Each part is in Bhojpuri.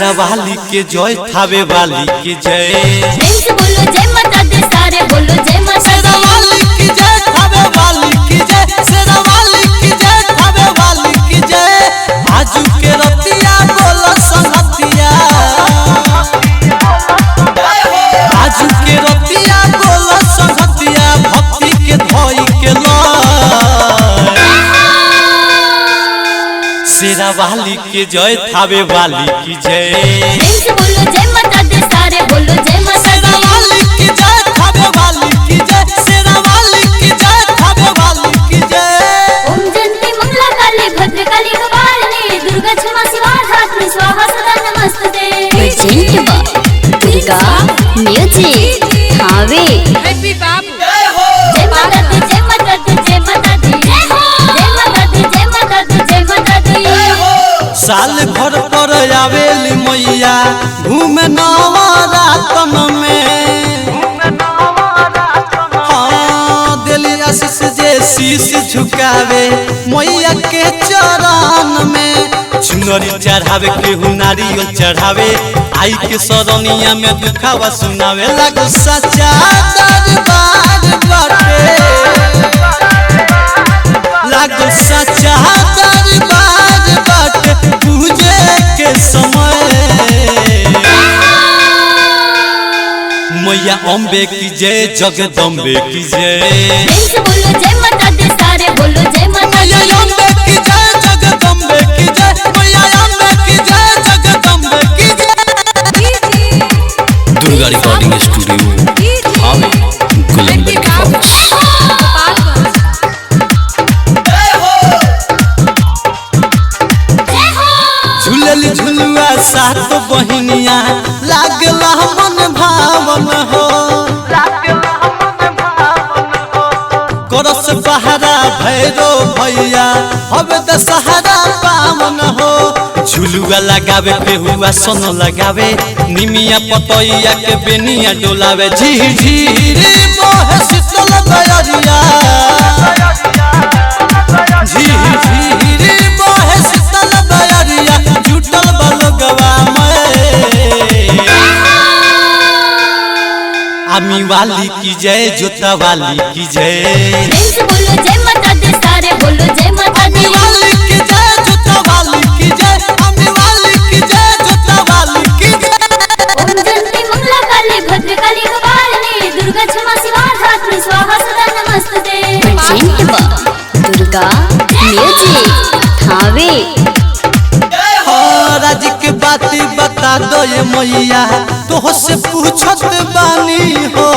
शेरा वाली के जय थावे वाली के जय। बोलो जय माता दी सारे बोलो जय माता। शेरा वाली की जय थावे वाली की जय। शेरा वाली की जय थावे वाली की जय। आजू के रतिया बोलो संगतिया। आजू के रतिया बोलो संगतिया। भक्ति के धोई के लय। शेरा वाली के जय थावे वाली की जय। बोलो जय माता दी सारे बोलो जय माता। शेरा वाली की जय थावे वाली की जय। शेरा वाली की जय थावे वाली की जय। ओम जयंती मंगला काली भद्रकाली कपालिनी दुर्गा क्षमा शिवा धात्री स्वाहा सदा नमस्ते। दुर्गा म्यूजिक थावे। हैप्पी बाबू जय माता दी जय माता दी जय माता दी जय हो। जय माता दी जय माता दी जय माता दी। साल भर पर आवेली मैया घूमे नवरातन में। हाँ दिली आशीष जे शीश झुकावे मैया के चरण में। चुनरी चढ़ावे केहू नारियल चढ़ावे। आई के सरनिया में दुखावा सुनावे। लागो सच्चा दरबार बाटे। लागो सच्चा दरबार बाटे। पूजे के समय मैया अम्बे की जय जगदम्बे की जय। बोलो जय माता दी सारे बोलो जय माता। मैया अम्बे की जय जगदम्बे की जय। मैया अम्बे की जय जगदम्बे की जय। दुर्गा रिकॉर्डिंग स्टूडियो थावे गुलंबर के पास। झूलल झुलुआ सात बहिनिया लागला मन भावन हो। करस बहरा भैरो भैया अब दशहरा पावन हो। झुलुआ लगावे पेहुआ सन लगावे। निमिया पतैया के बेनिया डोलावे। झिझिरी मोह शीतल बयरिया। झिझिरी मोह शीतल बयरिया। जुटल बलगवा में। आमी वाली की जय जोता वाली की जय। बोलो जय माता दी सारे बोलो जय माता दी। वाली की जय जोता वाली की जय। आमी वाली की जय जोता वाली की जय। ओम जयंती मंगला काली भद्रकाली कपालिनी दुर्गा क्षमा शिवा धात्री स्वाहा सदा नमस्ते। दुर्गा म्यूजिक थावे। राज के बाती बता दो ये मैया तो से पूछत बानी हो।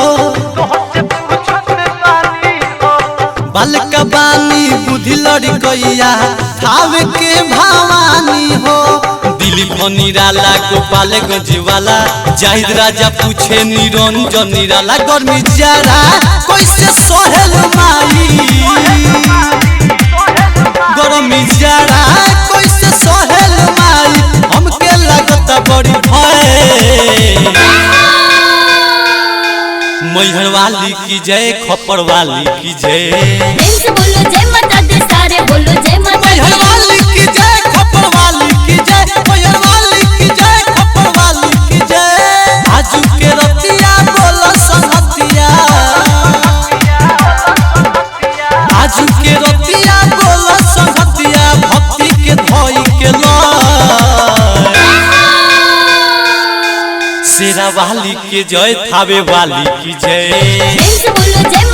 बालका बानी बुद्धि लड़ी गैया थावे के भवानी हो। दिलीप निराला गोपाल गंजवाला जाहिद राजा पूछे निरंजन निराला। गर्मी जरा कैसे सोहेल माई। गर्मी जरा कैसे सोहेल माई। हमके लगत बड़ी भय। मैहर वाली की जय खप्पर वाली की जय। बोलो जय माता दी सारे बोलो जय माता। मैहर वाली की जय खप्पर वाली की जय। मैहर वाली की जय खप्पर वाली की जय। आजू के रतिया बोलो संगतिया। आजू के रतिया बोलो संगतिया। भक्ति के धोई के लय। शेरा वाली के जय थावे वाली की जय। बोलो जय